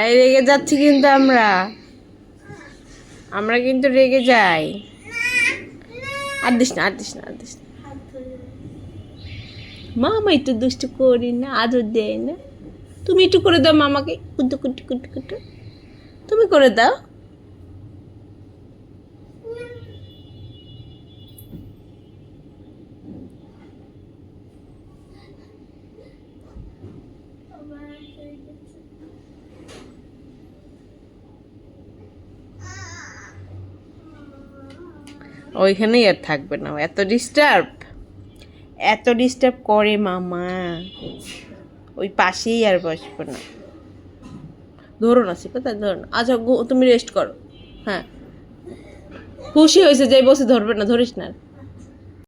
এই রেগে যাচ্ছি কিন্তু আমরা আমরা কিন্তু রেগে যাই। আর দিস না, আর দিস না, আর দিস না। মামা একটু দুষ্টু করি না, আদর দেয় না। তুমি একটু করে দাও মামাকে, কুটু কুটু কুটু কুটু। তুমি করে দাও। ওইখানেই আর থাকবে না, এত ডিস্টার্ব করে মামা। ওই পাশেই আর বসবো না। ধরো না শিখা, ধরো না। আচ্ছা তুমি রেস্ট করো। হ্যাঁ খুশি হয়েছে, যাই বসে ধরবে না, ধরিস না।